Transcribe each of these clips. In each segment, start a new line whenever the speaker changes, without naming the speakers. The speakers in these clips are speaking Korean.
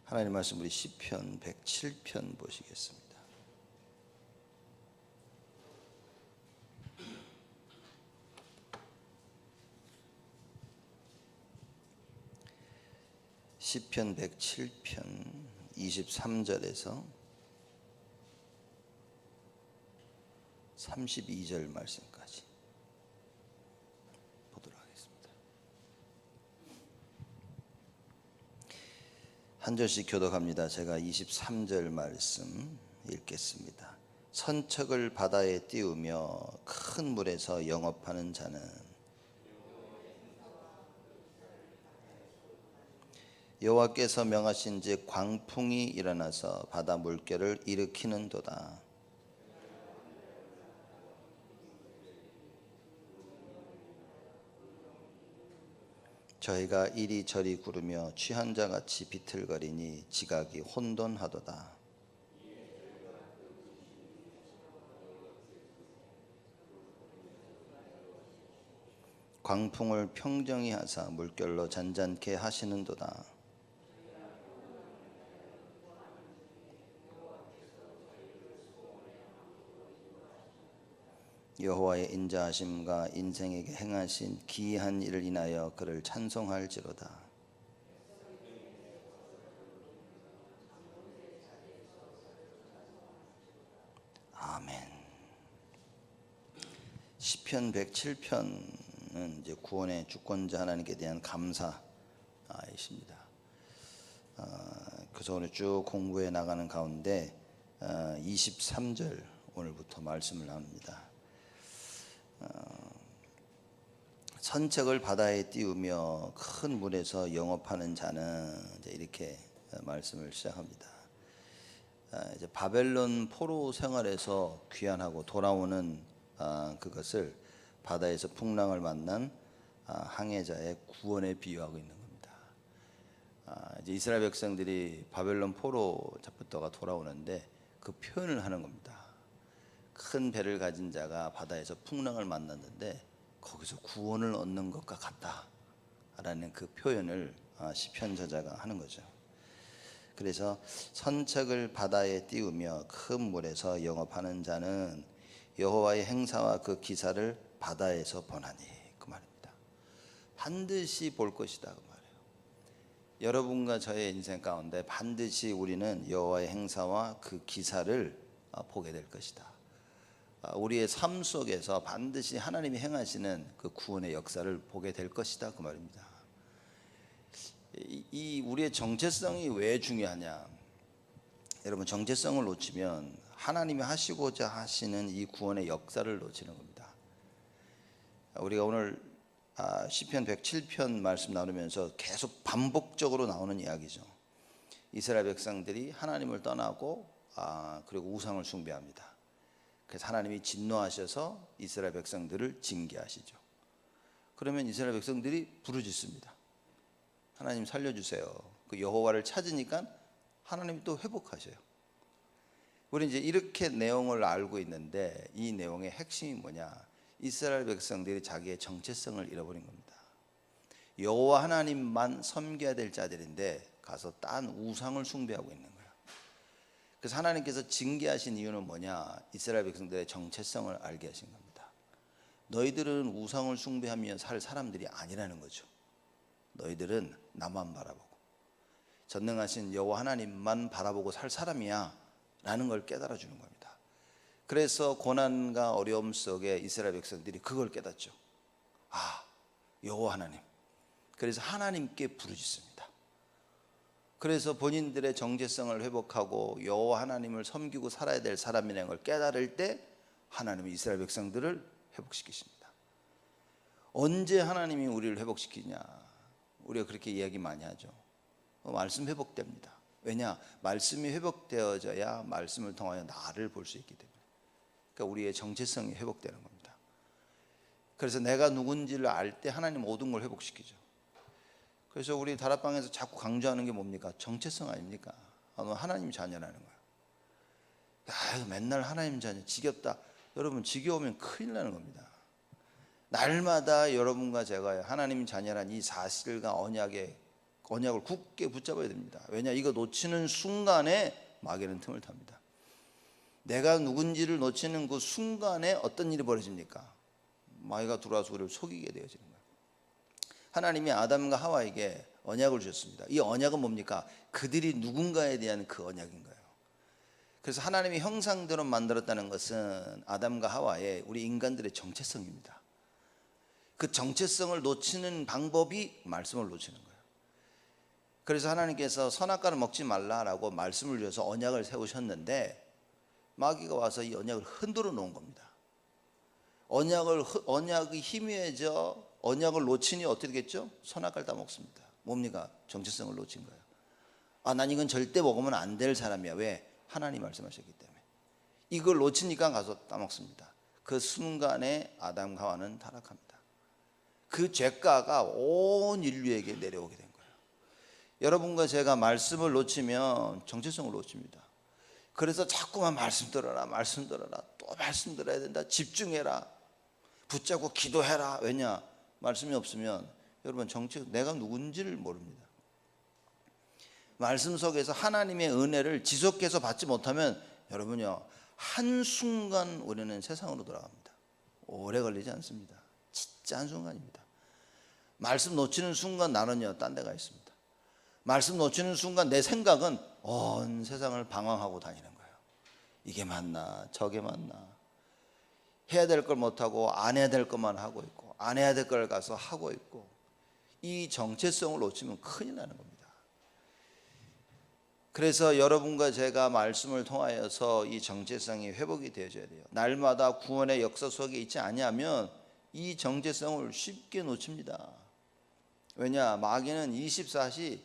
하나님 말씀 우리 시편 107편 보시겠습니다. 시편 107편 23절에서 32절 말씀까지 보도록 하겠습니다. 한 절씩 교독합니다. 제가 23절 말씀 읽겠습니다. 선척을 바다에 띄우며 큰 물에서 영업하는 자는 여호와께서 명하신즉 광풍이 일어나서 바다 물결을 일으키는도다. 저희가 이리저리 구르며 취한 자같이 비틀거리니 지각이 혼돈하도다. 광풍을 평정히 하사 물결로 잔잔케 하시는도다. 여호와의 인자하심과 인생에게 행하신 기이한 일을 인하여 그를 찬송할지로다. 아멘. 시편 107편은 이제 구원의 주권자 하나님께 대한 감사이십니다. 그래서 오늘 쭉 공부해 나가는 가운데 23절 오늘부터 말씀을 나눕니다. 선척을 바다에 띄우며 큰 물에서 영업하는 자는 이제 이렇게 말씀을 시작합니다. 이제 바벨론 포로 생활에서 귀환하고 돌아오는 그것을 바다에서 풍랑을 만난 항해자의 구원에 비유하고 있는 겁니다. 이제 이스라엘 백성들이 바벨론 포로 잡혔다가 돌아오는데 그 표현을 하는 겁니다. 큰 배를 가진 자가 바다에서 풍랑을 만났는데 거기서 구원을 얻는 것과 같다라는 그 표현을 시편 저자가 하는 거죠. 그래서 선척을 바다에 띄우며 큰 물에서 영업하는 자는 여호와의 행사와 그 기사를 바다에서 보나니, 그 말입니다. 반드시 볼 것이다, 그 말이에요. 여러분과 저의 인생 가운데 반드시 우리는 여호와의 행사와 그 기사를 보게 될 것이다. 우리의 삶 속에서 반드시 하나님이 행하시는 그 구원의 역사를 보게 될 것이다, 그 말입니다. 이 우리의 정체성이 왜 중요하냐? 여러분, 정체성을 놓치면 하나님이 하시고자 하시는 이 구원의 역사를 놓치는 겁니다. 우리가 오늘 시편 107편 말씀 나누면서 계속 반복적으로 나오는 이야기죠. 이스라엘 백성들이 하나님을 떠나고 그리고 우상을 숭배합니다. 그래서 하나님이 진노하셔서 이스라엘 백성들을 징계하시죠. 그러면 이스라엘 백성들이 부르짖습니다. 하나님 살려주세요. 그 여호와를 찾으니까 하나님이 또 회복하셔요. 우리 이제 이렇게 내용을 알고 있는데 이 내용의 핵심이 뭐냐? 이스라엘 백성들이 자기의 정체성을 잃어버린 겁니다. 여호와 하나님만 섬겨야 될 자들인데 가서 딴 우상을 숭배하고 있는 거예요. 그래서 하나님께서 징계하신 이유는 뭐냐? 이스라엘 백성들의 정체성을 알게 하신 겁니다. 너희들은 우상을 숭배하며 살 사람들이 아니라는 거죠. 너희들은 나만 바라보고 전능하신 여호와 하나님만 바라보고 살 사람이야 라는 걸 깨달아 주는 겁니다. 그래서 고난과 어려움 속에 이스라엘 백성들이 그걸 깨닫죠. 여호와 하나님. 그래서 하나님께 부르짖습니다. 그래서 본인들의 정체성을 회복하고 여호와 하나님을 섬기고 살아야 될 사람이라는 걸 깨달을 때 하나님이 이스라엘 백성들을 회복시키십니다. 언제 하나님이 우리를 회복시키냐? 우리가 그렇게 이야기 많이 하죠. 말씀 회복됩니다. 왜냐? 말씀이 회복되어져야 말씀을 통하여 나를 볼 수 있기 때문에. 그러니까 우리의 정체성이 회복되는 겁니다. 그래서 내가 누군지를 알 때 하나님 모든 걸 회복시키죠. 그래서 우리 다락방에서 자꾸 강조하는 게 뭡니까? 정체성 아닙니까? 하나님 자녀라는 거예요. 맨날 하나님 자녀 지겹다. 여러분, 지겨우면 큰일 나는 겁니다. 날마다 여러분과 제가 하나님 자녀란 이 사실과 언약에 언약을 굳게 붙잡아야 됩니다. 왜냐, 이거 놓치는 순간에 마귀는 틈을 탑니다. 내가 누군지를 놓치는 그 순간에 어떤 일이 벌어집니까? 마귀가 들어와서 우리를 속이게 되어지는 거예요. 하나님이 아담과 하와에게 언약을 주셨습니다. 이 언약은 뭡니까? 그들이 누군가에 대한 그 언약인 거예요. 그래서 하나님이 형상대로 만들었다는 것은 아담과 하와의, 우리 인간들의 정체성입니다. 그 정체성을 놓치는 방법이 말씀을 놓치는 거예요. 그래서 하나님께서 선악과를 먹지 말라라고 말씀을 주셔서 언약을 세우셨는데 마귀가 와서 이 언약을 흔들어 놓은 겁니다. 언약이 희미해져 언약을 놓치니 어떻게 되겠죠? 선악과를 따먹습니다. 뭡니까? 정체성을 놓친 거예요. 난 이건 절대 먹으면 안 될 사람이야. 왜? 하나님 말씀하셨기 때문에. 이걸 놓치니까 가서 따먹습니다. 그 순간에 아담과 하와는 타락합니다. 그 죄가가 온 인류에게 내려오게 된 거예요. 여러분과 제가 말씀을 놓치면 정체성을 놓칩니다. 그래서 자꾸만 말씀 들어라, 말씀 들어라, 또 말씀 들어야 된다, 집중해라, 붙잡고 기도해라. 왜냐? 말씀이 없으면 여러분 내가 누군지를 모릅니다. 말씀 속에서 하나님의 은혜를 지속해서 받지 못하면 여러분요, 한순간 우리는 세상으로 돌아갑니다. 오래 걸리지 않습니다. 진짜 한순간입니다. 말씀 놓치는 순간 나는요, 딴 데가 있습니다. 말씀 놓치는 순간 내 생각은 온 세상을 방황하고 다니는 거예요. 이게 맞나 저게 맞나, 해야 될 걸 못하고 안 해야 될 것만 하고 있고, 안 해야 될 걸 가서 하고 있고, 이 정체성을 놓치면 큰일 나는 겁니다. 그래서 여러분과 제가 말씀을 통하여서 이 정체성이 회복이 되어져야 돼요. 날마다 구원의 역사 속에 있지 않으면 이 정체성을 쉽게 놓칩니다. 왜냐? 마귀는 24시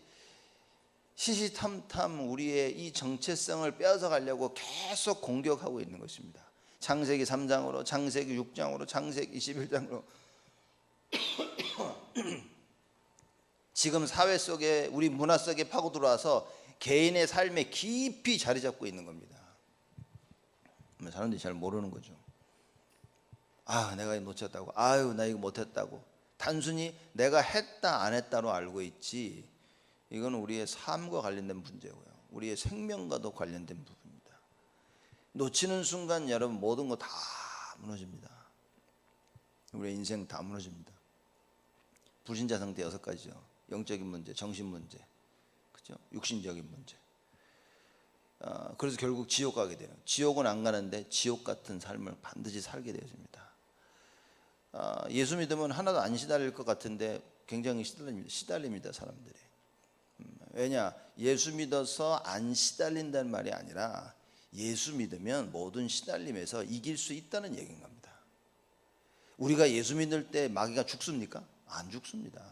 시시탐탐 우리의 이 정체성을 빼앗아 가려고 계속 공격하고 있는 것입니다. 창세기 3장으로, 창세기 6장으로, 창세기 21장으로 지금 사회 속에, 우리 문화 속에 파고 들어와서 개인의 삶에 깊이 자리 잡고 있는 겁니다. 사람들이 잘 모르는 거죠. 내가 이거 놓쳤다고, 나 이거 못했다고, 단순히 내가 했다 안 했다로 알고 있지, 이건 우리의 삶과 관련된 문제고요, 우리의 생명과도 관련된 부분입니다. 놓치는 순간 여러분 모든 거 다 무너집니다. 우리의 인생 다 무너집니다. 불신자 상태 6가지죠. 영적인 문제, 정신 문제, 그렇죠? 육신적인 문제. 그래서 결국 지옥 가게 돼요. 지옥은 안 가는데 지옥 같은 삶을 반드시 살게 되어집니다. 예수 믿으면 하나도 안 시달릴 것 같은데 굉장히 시달립니다, 사람들이. 왜냐? 예수 믿어서 안 시달린다는 말이 아니라 예수 믿으면 모든 시달림에서 이길 수 있다는 얘기인 겁니다. 우리가 예수 믿을 때 마귀가 죽습니까? 안 죽습니다.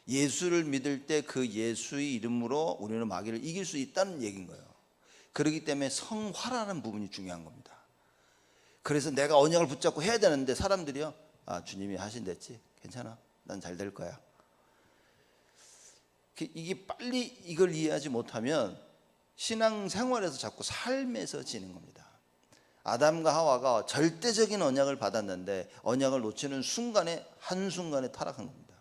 예수를 믿을 때 그 예수의 이름으로 우리는 마귀를 이길 수 있다는 얘기인 거예요. 그렇기 때문에 성화라는 부분이 중요한 겁니다. 그래서 내가 언약을 붙잡고 해야 되는데 사람들이요, 주님이 하신댔지, 괜찮아, 난 잘 될 거야. 이게 빨리 이걸 이해하지 못하면 신앙생활에서 자꾸 삶에서 지는 겁니다. 아담과 하와가 절대적인 언약을 받았는데 언약을 놓치는 순간에, 한순간에 타락한 겁니다.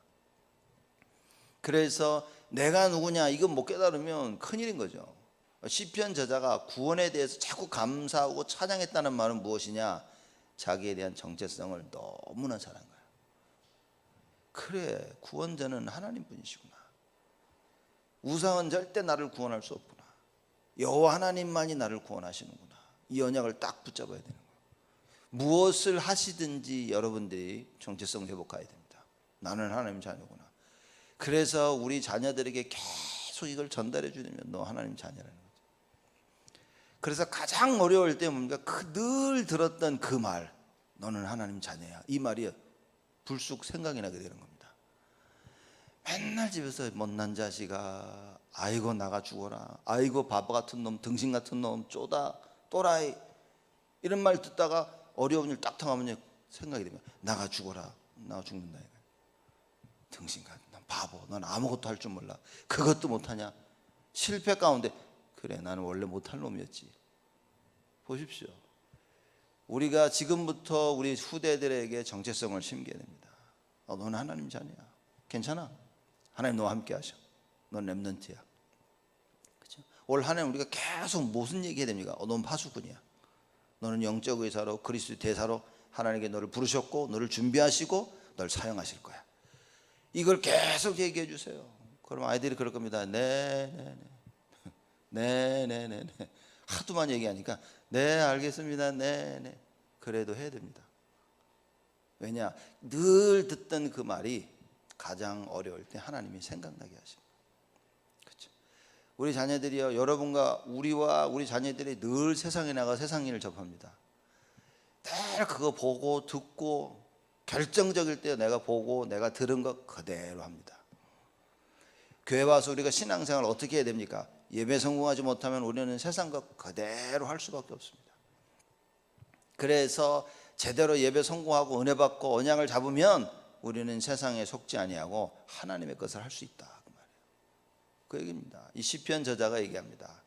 그래서 내가 누구냐 이건 못 깨달으면 큰일인 거죠. 시편 저자가 구원에 대해서 자꾸 감사하고 찬양했다는 말은 무엇이냐? 자기에 대한 정체성을 너무나 잘한 거예요. 그래, 구원자는 하나님뿐이시구나. 우상은 절대 나를 구원할 수 없구나. 여호와 하나님만이 나를 구원하시는구나. 이 언약을 딱 붙잡아야 되는 거예요. 무엇을 하시든지 여러분들이 정체성 회복해야 됩니다. 나는 하나님 자녀구나. 그래서 우리 자녀들에게 계속 이걸 전달해 주면 너 하나님 자녀라는 거죠. 그래서 가장 어려울 때 뭡니까? 늘 들었던 그 말, 너는 하나님 자녀야, 이 말이 불쑥 생각이 나게 되는 겁니다. 맨날 집에서 못난 자식아, 아이고 나가 죽어라, 아이고 바보 같은 놈, 등신 같은 놈, 쪼다, 또라이, 이런 말 듣다가 어려운 일 딱 당하면 생각이 되면 나가 죽어라, 나가 죽는다. 등신 같은 놈, 바보, 넌 아무것도 할 줄 몰라, 그것도 못하냐. 실패 가운데 그래, 나는 원래 못할 놈이었지. 보십시오. 우리가 지금부터 우리 후대들에게 정체성을 심겨야 됩니다. 너는 하나님 자녀야, 괜찮아, 하나님 너와 함께 하셔. 넌 렘넌트야. 그렇죠? 올 한 해는 우리가 계속 무슨 얘기해야 됩니까? 넌 파수꾼이야. 너는 영적 의사로 그리스도 대사로 하나님께 너를 부르셨고 너를 준비하시고 널 사용하실 거야. 이걸 계속 얘기해 주세요. 그럼 아이들이 그럴 겁니다. 네. 하도만 얘기하니까 네 알겠습니다. 네. 그래도 해야 됩니다. 왜냐? 늘 듣던 그 말이 가장 어려울 때 하나님이 생각나게 하십니다. 그렇죠? 우리 자녀들이요, 여러분과 우리와 우리 자녀들이 늘 세상에 나가 세상 일을 접합니다. 늘 그거 보고 듣고 결정적일 때 내가 보고 내가 들은 것 그대로 합니다. 교회 와서 우리가 신앙생활 어떻게 해야 됩니까? 예배 성공하지 못하면 우리는 세상 것 그대로 할 수밖에 없습니다. 그래서 제대로 예배 성공하고 은혜 받고 언약을 잡으면 우리는 세상에 속지 아니하고 하나님의 것을 할 수 있다, 그 말이에요. 그 얘기입니다. 이 시편 저자가 얘기합니다.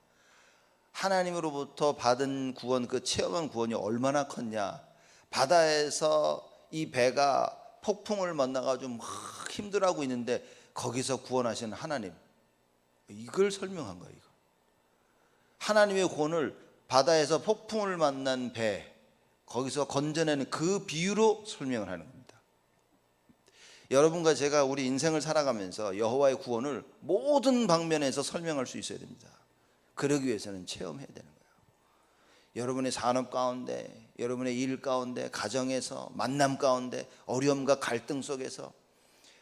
하나님으로부터 받은 구원, 그 체험한 구원이 얼마나 컸냐. 바다에서 이 배가 폭풍을 만나가지고 막 힘들어하고 있는데 거기서 구원하신 하나님, 이걸 설명한 거예요. 이거. 하나님의 구원을 바다에서 폭풍을 만난 배, 거기서 건져내는 그 비유로 설명을 하는 겁니다. 여러분과 제가 우리 인생을 살아가면서 여호와의 구원을 모든 방면에서 설명할 수 있어야 됩니다. 그러기 위해서는 체험해야 되는 거예요. 여러분의 산업 가운데, 여러분의 일 가운데, 가정에서, 만남 가운데, 어려움과 갈등 속에서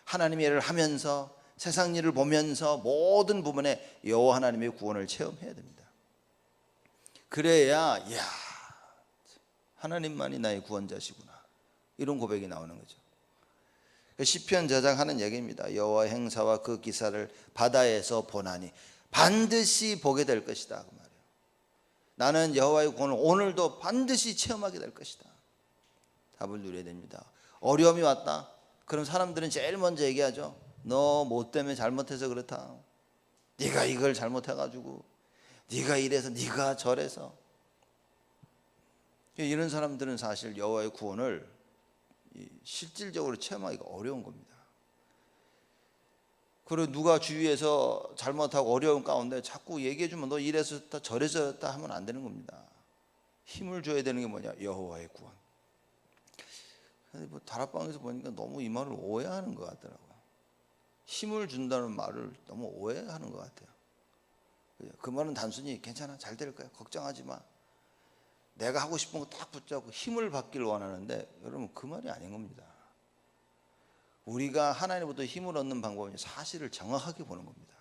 하나님의 일을 하면서 세상 일을 보면서 모든 부분에 여호와 하나님의 구원을 체험해야 됩니다. 그래야 야, 하나님만이 나의 구원자시구나, 이런 고백이 나오는 거죠. 시편 저자가 하는 얘기입니다. 여호와의 행사와 그 기사를 바다에서 보나니 반드시 보게 될 것이다, 그 말이에요. 나는 여호와의 구원을 오늘도 반드시 체험하게 될 것이다. 답을 누려야 됩니다. 어려움이 왔다, 그럼 사람들은 제일 먼저 얘기하죠. 너 뭐 때문에 잘못해서 그렇다. 네가 이걸 잘못해가지고, 네가 이래서, 네가 저래서. 이런 사람들은 사실 여호와의 구원을 실질적으로 체험하기가 어려운 겁니다. 그리고 누가 주위에서 잘못하고 어려운 가운데 자꾸 얘기해주면 너 이래서 졌다 저래서 졌다 하면 안 되는 겁니다. 힘을 줘야 되는 게 뭐냐? 여호와의 구원. 근데 뭐 다락방에서 보니까 너무 이 말을 오해하는 것 같더라고요. 힘을 준다는 말을 너무 오해하는 것 같아요. 그 말은 단순히 괜찮아, 잘 될 거야, 걱정하지 마, 내가 하고 싶은 거 딱 붙잡고 힘을 받기를 원하는데, 여러분 그 말이 아닌 겁니다. 우리가 하나님부터 힘을 얻는 방법은 사실을 정확하게 보는 겁니다.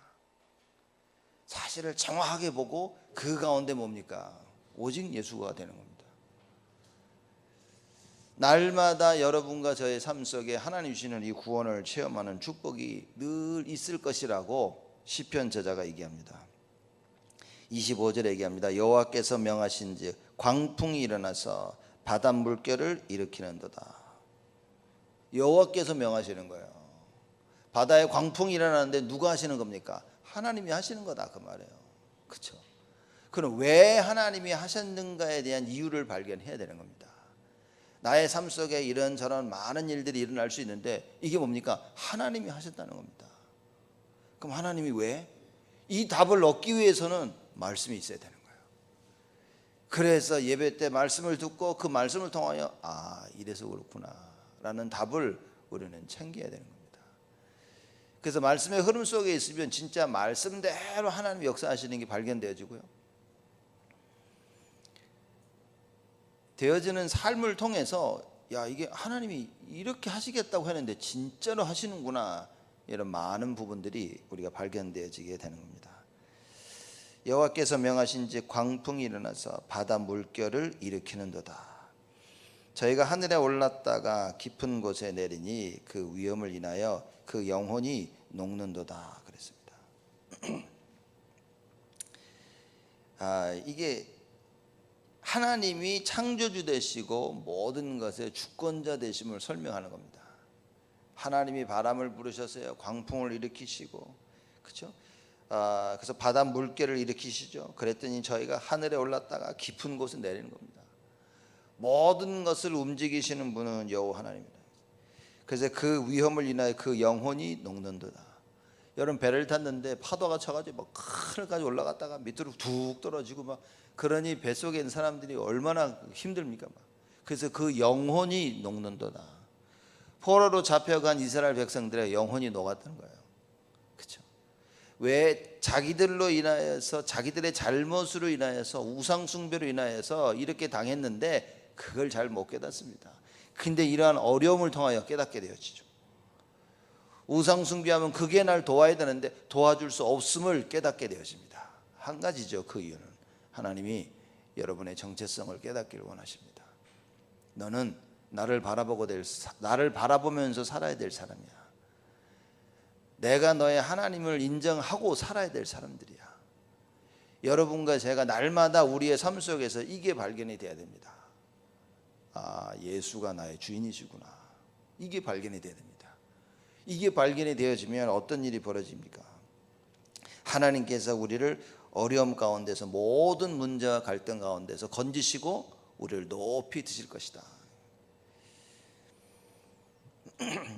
사실을 정확하게 보고 그 가운데 뭡니까? 오직 예수가 되는 겁니다. 날마다 여러분과 저의 삶 속에 하나님 주시는 이 구원을 체험하는 축복이 늘 있을 것이라고 시편 저자가 얘기합니다. 25절에 얘기합니다. 여호와께서 명하신즉 광풍이 일어나서 바다 물결을 일으키는도다. 여호와께서 명하시는 거예요. 바다에 광풍이 일어나는데 누가 하시는 겁니까? 하나님이 하시는 거다, 그 말이에요. 그렇죠? 그럼 왜 하나님이 하셨는가에 대한 이유를 발견해야 되는 겁니다. 나의 삶 속에 이런저런 많은 일들이 일어날 수 있는데 이게 뭡니까? 하나님이 하셨다는 겁니다. 그럼 하나님이 왜? 이 답을 얻기 위해서는 말씀이 있어야 되는 거예요. 그래서 예배 때 말씀을 듣고 그 말씀을 통하여 이래서 그렇구나 라는 답을 우리는 챙겨야 되는 겁니다. 그래서 말씀의 흐름 속에 있으면 진짜 말씀대로 하나님 역사하시는 게 발견되어지고요, 되어지는 삶을 통해서 이게 하나님이 이렇게 하시겠다고 했는데 진짜로 하시는구나, 이런 많은 부분들이 우리가 발견되어지게 되는 겁니다. 여호와께서 명하신즉 광풍이 일어나서 바다 물결을 일으키는도다. 저희가 하늘에 올랐다가 깊은 곳에 내리니 그 위험을 인하여 그 영혼이 녹는도다, 그랬습니다. 이게 하나님이 창조주 되시고 모든 것의 주권자 되심을 설명하는 겁니다. 하나님이 바람을 부르셨어요. 광풍을 일으키시고, 그렇죠? 그래서 바다 물결을 일으키시죠. 그랬더니 저희가 하늘에 올랐다가 깊은 곳에 내리는 겁니다. 모든 것을 움직이시는 분은 여호와 하나님입니다. 그래서 그 위험을 인하여 그 영혼이 녹는도다. 여러분 배를 탔는데 파도가 쳐가지고 막 하늘까지 올라갔다가 밑으로 툭 떨어지고 막 그러니 뱃속에 있는 사람들이 얼마나 힘듭니까? 막. 그래서 그 영혼이 녹는도다. 포로로 잡혀간 이스라엘 백성들의 영혼이 녹았다는 거예요. 그렇죠? 왜 자기들로 인하여서 자기들의 잘못으로 인하여서 우상 숭배로 인하여서 이렇게 당했는데 그걸 잘 못 깨닫습니다. 근데 이러한 어려움을 통하여 깨닫게 되어지죠. 우상 숭배하면 그게 날 도와야 되는데 도와줄 수 없음을 깨닫게 되어집니다. 한 가지죠. 그 이유는 하나님이 여러분의 정체성을 깨닫기를 원하십니다. 너는 나를 바라보면서 살아야 될 사람이야. 내가 너의 하나님을 인정하고 살아야 될 사람들이야. 여러분과 제가 날마다 우리의 삶 속에서 이게 발견이 돼야 됩니다. 아, 예수가 나의 주인이시구나. 이게 발견이 돼야 됩니다. 이게 발견이 되어지면 어떤 일이 벌어집니까? 하나님께서 우리를 어려움 가운데서 모든 문제와 갈등 가운데서 건지시고 우리를 높이 드실 것이다.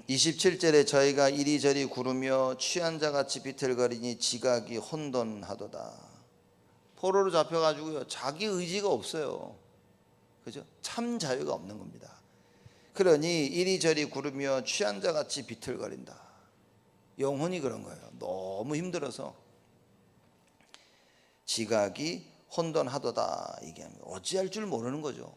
27절에 저희가 이리저리 구르며 취한 자같이 비틀거리니 지각이 혼돈하도다. 포로로 잡혀가지고요, 자기 의지가 없어요. 그죠? 참 자유가 없는 겁니다. 그러니 이리저리 구르며 취한 자같이 비틀거린다. 영혼이 그런 거예요. 너무 힘들어서 지각이 혼돈하도다. 이게 어찌할 줄 모르는 거죠.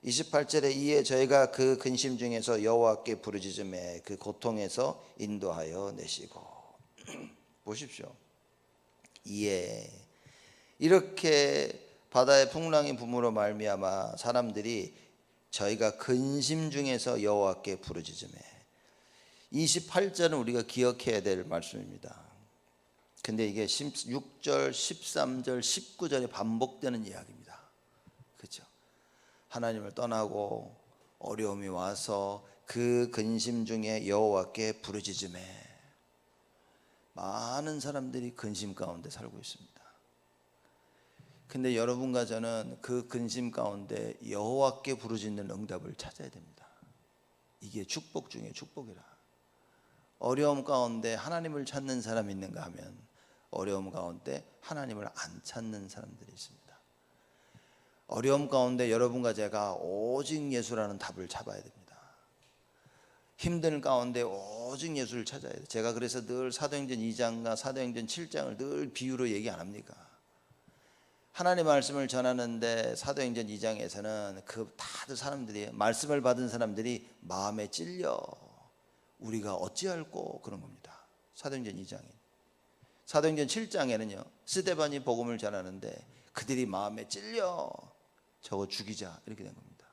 28절에 이에 저희가 그 근심 중에서 여호와께 부르짖음에 그 고통에서 인도하여 내시고. 보십시오. 이에 이렇게 바다의 풍랑이 붐으로 말미암아 사람들이 저희가 근심 중에서 여호와께 부르짖음에. 28절은 우리가 기억해야 될 말씀입니다. 근데 이게 16절, 13절, 19절에 반복되는 이야기입니다. 그렇죠? 하나님을 떠나고 어려움이 와서 그 근심 중에 여호와께 부르짖음에. 많은 사람들이 근심 가운데 살고 있습니다. 근데 여러분과 저는 그 근심 가운데 여호와께 부르짖는 응답을 찾아야 됩니다. 이게 축복 중에 축복이라. 어려움 가운데 하나님을 찾는 사람이 있는가 하면 어려움 가운데 하나님을 안 찾는 사람들이 있습니다. 어려움 가운데 여러분과 제가 오직 예수라는 답을 잡아야 됩니다. 힘든 가운데 오직 예수를 찾아야 돼요. 제가 그래서 늘 사도행전 2장과 사도행전 7장을 늘 비유로 얘기 안 합니까? 하나님의 말씀을 전하는데 사도행전 2장에서는 그 다들 사람들이 말씀을 받은 사람들이 마음에 찔려 우리가 어찌할꼬 그런 겁니다. 사도행전 2장에. 사도행전 7장에는요 스데반이 복음을 전하는데 그들이 마음에 찔려 저거 죽이자 이렇게 된 겁니다.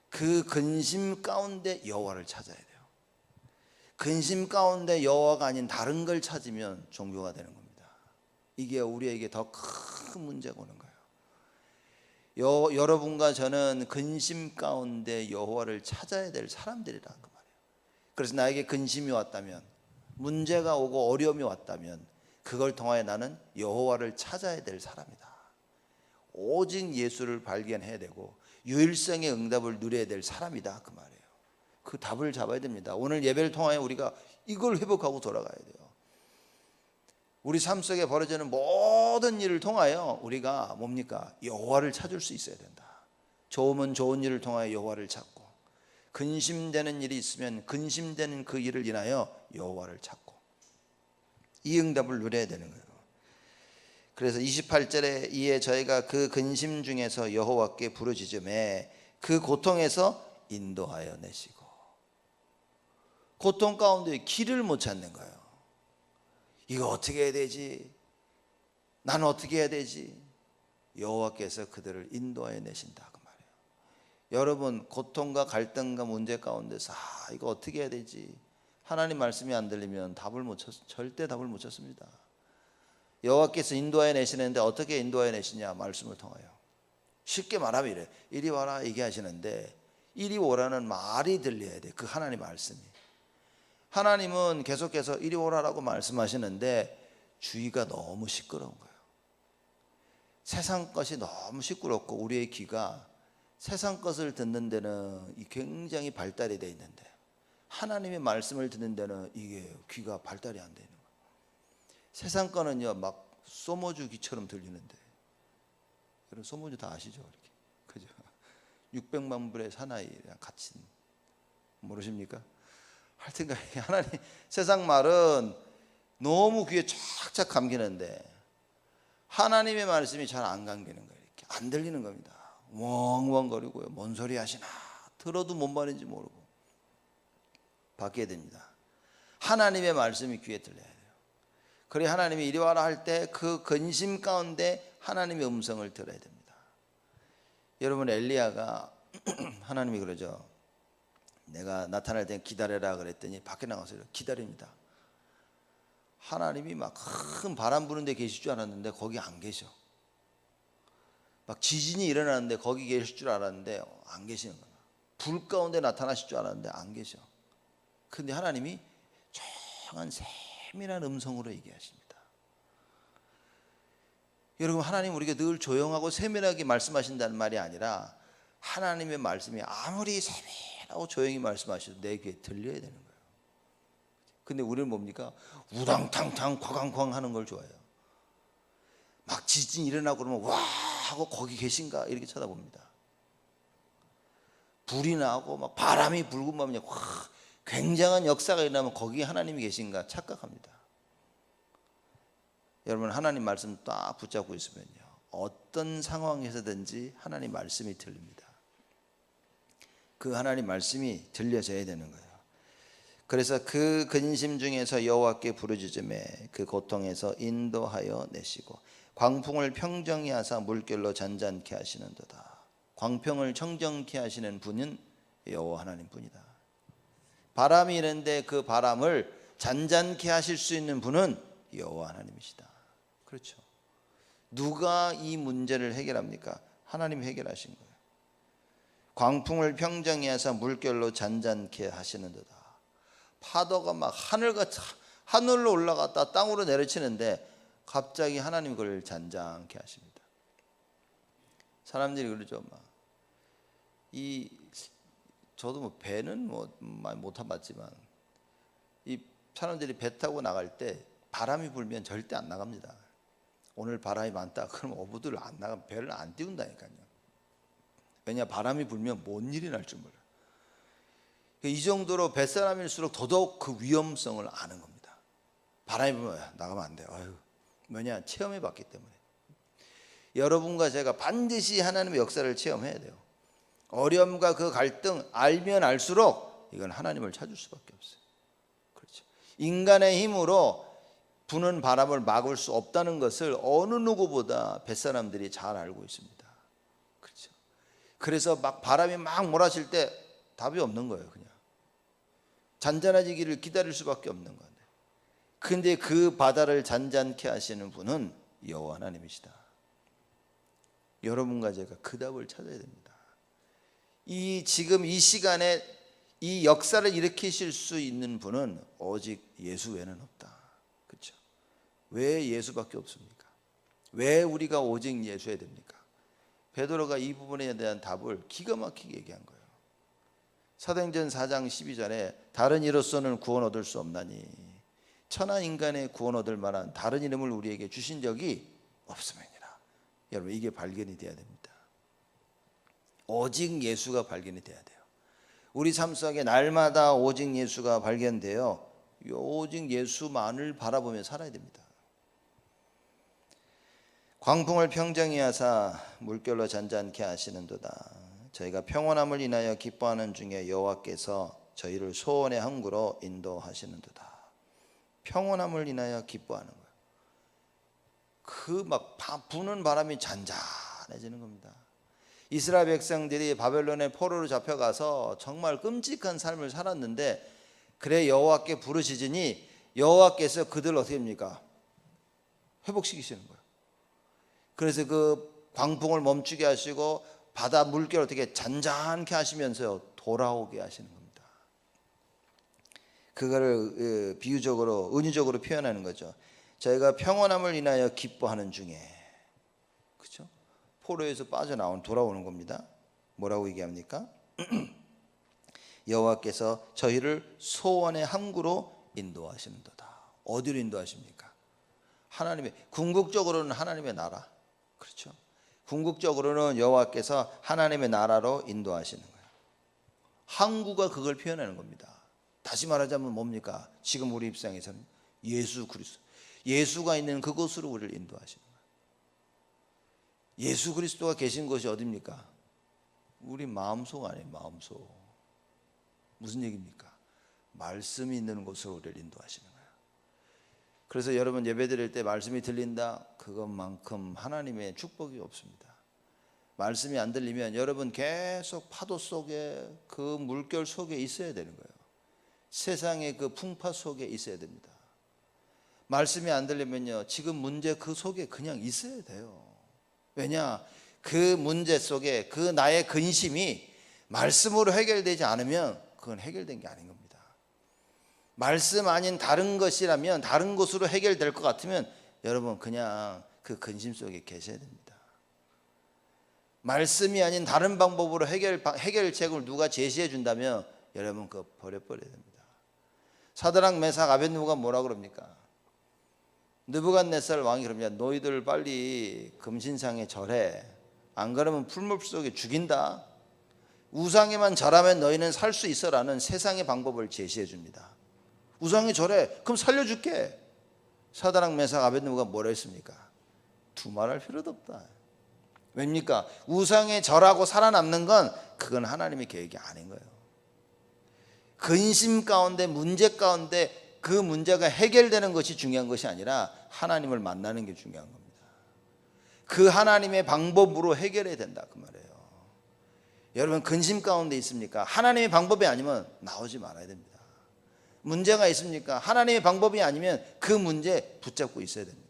그 근심 가운데 여호와를 찾아야 돼요. 근심 가운데 여호와가 아닌 다른 걸 찾으면 종교가 되는 겁니다. 이게 우리에게 더 큰 문제가 오는 거예요. 여러분과 저는 근심 가운데 여호와를 찾아야 될 사람들이라 그 말이에요. 그래서 나에게 근심이 왔다면, 문제가 오고 어려움이 왔다면 그걸 통하여 나는 여호와를 찾아야 될 사람이다. 오직 예수를 발견해야 되고 유일성의 응답을 누려야 될 사람이다 그 말이에요. 그 답을 잡아야 됩니다. 오늘 예배를 통하여 우리가 이걸 회복하고 돌아가야 돼요. 우리 삶 속에 벌어지는 모든 일을 통하여 우리가 뭡니까? 여호와를 찾을 수 있어야 된다. 좋으면 좋은 일을 통하여 여호와를 찾고, 근심되는 일이 있으면 근심되는 그 일을 인하여 여호와를 찾고, 이 응답을 누려야 되는 거예요. 그래서 28절에 이에 저희가 그 근심 중에서 여호와께 부르짖음에 그 고통에서 인도하여 내시고. 고통 가운데 길을 못 찾는 거예요. 이거 어떻게 해야 되지? 나는 어떻게 해야 되지? 여호와께서 그들을 인도하여 내신다 그 말이에요. 여러분 고통과 갈등과 문제 가운데서 이거 어떻게 해야 되지? 하나님 말씀이 안 들리면 절대 답을 못 찾습니다. 여호와께서 인도하여 내시는데 어떻게 인도하여 내시냐? 말씀을 통하여. 쉽게 말하면 이래. 이리 와라 얘기하시는데 이리 오라는 말이 들려야 돼. 그 하나님 말씀이. 하나님은 계속해서 이리 오라라고 말씀하시는데 주위가 너무 시끄러운 거예요. 세상 것이 너무 시끄럽고 우리의 귀가 세상 것을 듣는 데는 굉장히 발달이 되어 있는데 하나님의 말씀을 듣는 데는 이게 귀가 발달이 안 되는 거예요. 세상 거는요 막 소모주 귀처럼 들리는데, 여러분 소모주 다 아시죠? 이렇게 그죠? 600만 불의 사나이랑 같이 모르십니까? 하여튼간 하나님 세상 말은 너무 귀에 쫙쫙 감기는데 하나님의 말씀이 잘 안 감기는 거예요. 이렇게 안 들리는 겁니다. 웡웡거리고요. 뭔 소리 하시나 들어도 뭔 말인지 모르고 바뀌어야 됩니다. 하나님의 말씀이 귀에 들려야 돼요. 그래 하나님이 이리 와라 할 때 그 근심 가운데 하나님의 음성을 들어야 됩니다. 여러분 엘리야가 하나님이 그러죠. 내가 나타날 때 기다려라 그랬더니 밖에 나가서 기다립니다. 하나님이 막 큰 바람 부는 데 계실 줄 알았는데 거기 안 계셔. 막 지진이 일어나는데 거기 계실 줄 알았는데 안 계시는 거야. 불 가운데 나타나실 줄 알았는데 안 계셔. 근데 하나님이 조용한 세밀한 음성으로 얘기하십니다. 여러분 하나님 우리가 늘 조용하고 세밀하게 말씀하신다는 말이 아니라 하나님의 말씀이 아무리 세밀하고 조용히 말씀하셔도 내 귀에 들려야 되는 거예요. 근데 우리는 뭡니까? 우당탕탕 쾅쾅쾅 하는 걸 좋아해요. 막 지진이 일어나고 그러면 와 하고 거기 계신가 이렇게 쳐다봅니다. 불이 나고 막 바람이 불고 막 굉장한 역사가 일어나면 거기 하나님이 계신가 착각합니다. 여러분 하나님 말씀 딱 붙잡고 있으면요 어떤 상황에서든지 하나님 말씀이 들립니다. 그 하나님 말씀이 들려져야 되는 거예요. 그래서 그 근심 중에서 여호와께 부르짖음에 그 고통에서 인도하여 내시고 광풍을 평정히 하사 물결로 잔잔케 하시는도다. 광풍을 청정케 하시는 분은 여호와 하나님 뿐이다. 바람이 있는데 그 바람을 잔잔케 하실 수 있는 분은 여호와 하나님이시다. 그렇죠. 누가 이 문제를 해결합니까? 하나님이 해결하신 거예요. 광풍을 평정히 하사 물결로 잔잔케 하시는도다. 파도가 막 하늘로 올라갔다 땅으로 내려치는데 갑자기 하나님 그걸 잔잔케 하십니다. 사람들이 그러죠. 저도 뭐 배는 많이 못 타봤지만 이 사람들이 배 타고 나갈 때 바람이 불면 절대 안 나갑니다. 오늘 바람이 많다. 그럼 어부들 안 나가 배를 안 띄운다니까요. 왜냐 바람이 불면 뭔 일이 날 줄 몰라요. 이 정도로 뱃사람일수록 더더욱 그 위험성을 아는 겁니다. 바람이 불면 나가면 안 돼요. 왜냐 체험해 봤기 때문에. 여러분과 제가 반드시 하나님의 역사를 체험해야 돼요. 어려움과 그 갈등 알면 알수록 이건 하나님을 찾을 수밖에 없어요. 그렇죠. 인간의 힘으로 부는 바람을 막을 수 없다는 것을 어느 누구보다 뱃사람들이 잘 알고 있습니다. 그렇죠. 그래서 막 바람이 막 몰아칠 때 답이 없는 거예요. 그냥 잔잔해지기를 기다릴 수밖에 없는 건데. 근데 그 바다를 잔잔케 하시는 분은 여호와 하나님이시다. 여러분과 제가 그 답을 찾아야 됩니다. 지금 이 시간에 이 역사를 일으키실 수 있는 분은 오직 예수 외에는 없다. 그렇죠? 왜 예수밖에 없습니까? 왜 우리가 오직 예수해야 됩니까? 베드로가 이 부분에 대한 답을 기가 막히게 얘기한 거예요. 사도행전 4장 12절에 다른 이로서는 구원 얻을 수 없나니 천하 인간의 구원 얻을 만한 다른 이름을 우리에게 주신 적이 없음이니라. 여러분 이게 발견이 돼야 됩니다. 오직 예수가 발견이 돼야 돼요. 우리 삶 속에 날마다 오직 예수가 발견되어 오직 예수만을 바라보며 살아야 됩니다. 광풍을 평정히 하사 물결로 잔잔케 하시는도다. 저희가 평온함을 인하여 기뻐하는 중에 여호와께서 저희를 소원의 항구로 인도하시는도다. 평온함을 인하여 기뻐하는 거예요. 그 막 부는 바람이 잔잔해지는 겁니다. 이스라엘 백성들이 바벨론의 포로로 잡혀가서 정말 끔찍한 삶을 살았는데 그래 여호와께 부르짖으니 여호와께서 그들을 어떻게 합니까? 회복시키시는 거예요. 그래서 그 광풍을 멈추게 하시고 바다 물결 어떻게 잔잔케 하시면서 돌아오게 하시는 겁니다. 그거를 비유적으로 은유적으로 표현하는 거죠. 저희가 평온함을 인하여 기뻐하는 중에, 그렇죠? 포로에서 빠져나온 돌아오는 겁니다. 뭐라고 얘기합니까? 여호와께서 저희를 소원의 항구로 인도하시는도다. 어디로 인도하십니까? 하나님의, 궁극적으로는 하나님의 나라, 그렇죠? 궁극적으로는 여호와께서 하나님의 나라로 인도하시는 거예요. 항구가 그걸 표현하는 겁니다. 다시 말하자면 뭡니까? 지금 우리 입장에서는 예수 그리스도, 예수가 있는 그곳으로 우리를 인도하시는 거예요. 예수 그리스도가 계신 곳이 어디입니까? 우리 마음속 아니에요. 마음속. 무슨 얘기입니까? 말씀이 있는 곳으로 우리를 인도하시는 거예요. 그래서 여러분 예배 드릴 때 말씀이 들린다, 그것만큼 하나님의 축복이 없습니다. 말씀이 안 들리면 여러분 계속 파도 속에, 그 물결 속에 있어야 되는 거예요. 세상의 그 풍파 속에 있어야 됩니다. 말씀이 안 들리면요, 지금 문제 그 속에 그냥 있어야 돼요. 왜냐? 그 문제 속에 그 나의 근심이 말씀으로 해결되지 않으면 그건 해결된 게 아닌 겁니다. 말씀 아닌 다른 것이라면, 다른 것으로 해결될 것 같으면 여러분 그냥 그 근심 속에 계셔야 됩니다. 말씀이 아닌 다른 방법으로 해결책을 누가 제시해 준다면 여러분 그거 버려버려야 됩니다. 사드락 메삭 아벳느고가 뭐라 그럽니까? 느부갓네살 왕이 그럽니다. 너희들 빨리 금신상에 절해. 안 그러면 풀물 속에 죽인다. 우상에만 절하면 너희는 살 수 있어라는 세상의 방법을 제시해 줍니다. 우상에 절해. 그럼 살려줄게. 사드락 메삭 아벳느고가 뭐라 했습니까? 두말할 필요도 없다. 왜입니까? 우상에 절하고 살아남는 건 그건 하나님의 계획이 아닌 거예요. 근심 가운데, 문제 가운데 그 문제가 해결되는 것이 중요한 것이 아니라 하나님을 만나는 게 중요한 겁니다. 그 하나님의 방법으로 해결해야 된다 그 말이에요. 여러분 근심 가운데 있습니까? 하나님의 방법이 아니면 나오지 말아야 됩니다. 문제가 있습니까? 하나님의 방법이 아니면 그 문제 붙잡고 있어야 됩니다.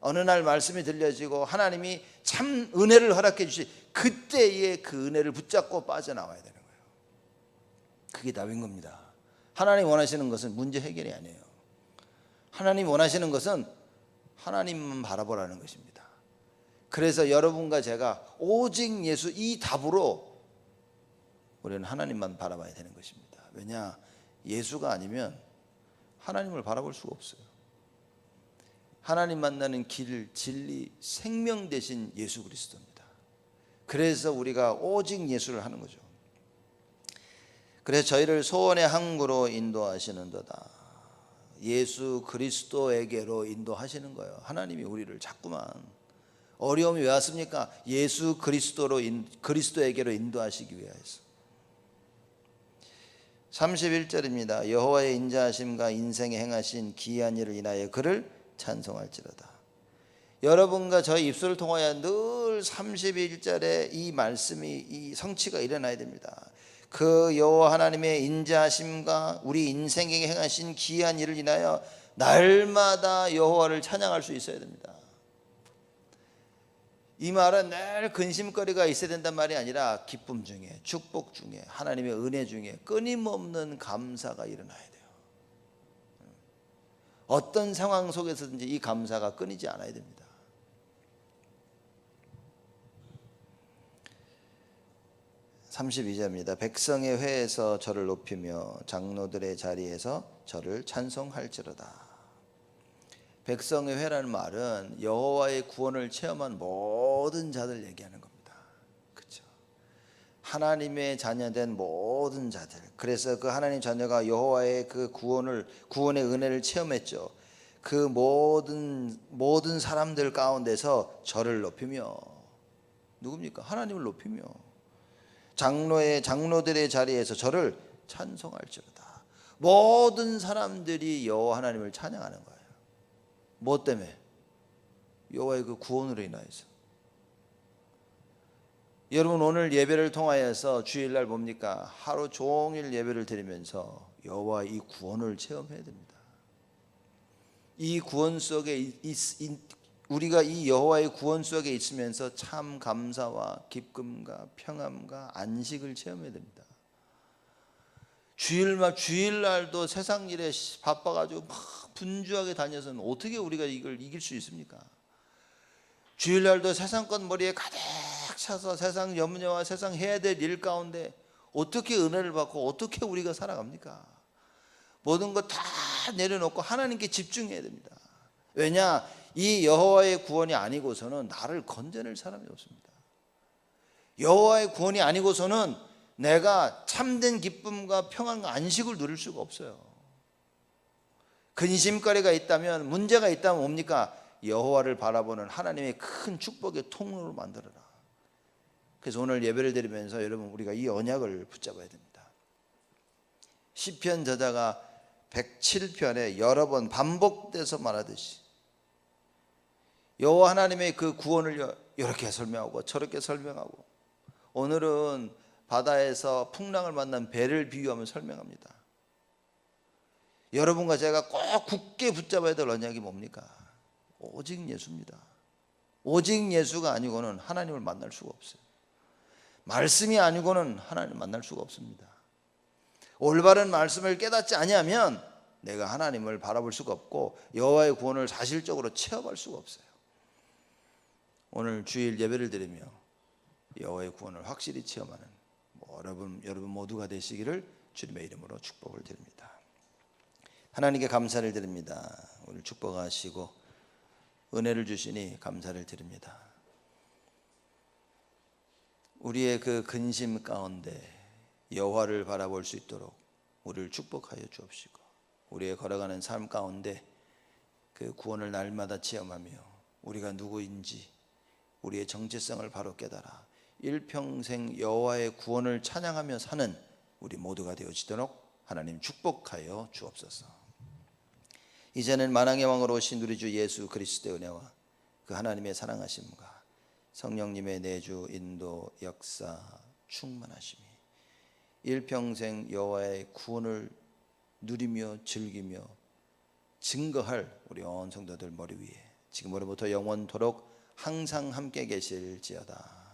어느 날 말씀이 들려지고 하나님이 참 은혜를 허락해 주시, 그때에 그 은혜를 붙잡고 빠져나와야 되는 거예요. 그게 답인 겁니다. 하나님 원하시는 것은 문제 해결이 아니에요. 하나님 원하시는 것은 하나님만 바라보라는 것입니다. 그래서 여러분과 제가 오직 예수, 이 답으로 우리는 하나님만 바라봐야 되는 것입니다. 왜냐? 예수가 아니면 하나님을 바라볼 수가 없어요. 하나님 만나는 길, 진리, 생명 되신 예수 그리스도입니다. 그래서 우리가 오직 예수를 하는 거죠. 그래서 저희를 소원의 항구로 인도하시는도다. 예수 그리스도에게로 인도하시는 거예요. 하나님이 우리를 자꾸만, 어려움이 왜 왔습니까? 예수 그리스도에게로 인도하시기 위하여서. 31절입니다. 여호와의 인자하심과 인생에 행하신 기이한 일을 인하여 그를 찬송할지로다. 여러분과 저희 입술을 통하여 늘 31절에 이 말씀이, 이 성취가 일어나야 됩니다. 그 여호와 하나님의 인자하심과 우리 인생에 행하신 기이한 일을 인하여 날마다 여호와를 찬양할 수 있어야 됩니다. 이 말은 늘 근심거리가 있어야 된단 말이 아니라 기쁨 중에, 축복 중에, 하나님의 은혜 중에 끊임없는 감사가 일어나야 돼요. 어떤 상황 속에서든지 이 감사가 끊이지 않아야 됩니다. (32절입니다) 백성의 회에서 저를 높이며 장로들의 자리에서 저를 찬송할지로다. 백성의 회라는 말은 여호와의 구원을 체험한 모든 자들 얘기하는 겁니다. 그렇죠? 하나님의 자녀된 모든 자들. 그래서 그 하나님 자녀가 여호와의 그 구원의 은혜를 체험했죠. 그 모든 사람들 가운데서 저를 높이며, 누굽니까? 하나님을 높이며 장로들의 자리에서 저를 찬송할지로다. 모든 사람들이 여호와 하나님을 찬양하는 거예요. 뭐 때문에? 여호와의 그 구원으로 인하여서. 여러분 오늘 예배를 통하여서 주일날 뭡니까? 하루 종일 예배를 드리면서 여호와의 이 구원을 체험해야 됩니다. 이 구원 속에 우리가 이 여호와의 구원 속에 있으면서 참 감사와 기쁨과 평안과 안식을 체험해야 됩니다. 주일날도 세상 일에 바빠가지고 막 분주하게 다녀서는 어떻게 우리가 이걸 이길 수 있습니까? 주일날도 세상 것 머리에 가득 차서 세상 염려와 세상 해야 될 일 가운데 어떻게 은혜를 받고 어떻게 우리가 살아갑니까? 모든 것 다 내려놓고 하나님께 집중해야 됩니다. 왜냐? 이 여호와의 구원이 아니고서는 나를 건져낼 사람이 없습니다. 여호와의 구원이 아니고서는 내가 참된 기쁨과 평안과 안식을 누릴 수가 없어요. 근심거리가 있다면, 문제가 있다면 뭡니까? 여호와를 바라보는 하나님의 큰 축복의 통로로 만들어라. 그래서 오늘 예배를 드리면서 여러분, 우리가 이 언약을 붙잡아야 됩니다. 시편 저자가 107편에 여러 번 반복돼서 말하듯이 여호와 하나님의 그 구원을 이렇게 설명하고 저렇게 설명하고, 오늘은 바다에서 풍랑을 만난 배를 비유하며 설명합니다. 여러분과 제가 꼭 굳게 붙잡아야 될 언약이 뭡니까? 오직 예수입니다. 오직 예수가 아니고는 하나님을 만날 수가 없어요. 말씀이 아니고는 하나님을 만날 수가 없습니다. 올바른 말씀을 깨닫지 아니하면 내가 하나님을 바라볼 수가 없고 여호와의 구원을 사실적으로 체험할 수가 없어요. 오늘 주일 예배를 드리며 여호와의 구원을 확실히 체험하는 여러분 모두가 되시기를 주님의 이름으로 축복을 드립니다. 하나님께 감사를 드립니다. 오늘 축복하시고 은혜를 주시니 감사를 드립니다. 우리의 그 근심 가운데 여호와를 바라볼 수 있도록 우리를 축복하여 주옵시고, 우리의 걸어가는 삶 가운데 그 구원을 날마다 체험하며 우리가 누구인지 우리의 정체성을 바로 깨달아 일평생 여호와의 구원을 찬양하며 사는 우리 모두가 되어지도록 하나님 축복하여 주옵소서. 이제는 만왕의 왕으로 오신 우리 주 예수 그리스도의 은혜와 그 하나님의 사랑하심과 성령님의 내주 인도 역사 충만하심이 일평생 여호와의 구원을 누리며 즐기며 증거할 우리 온 성도들 머리 위에 지금으로부터 영원토록 항상 함께 계실지어다.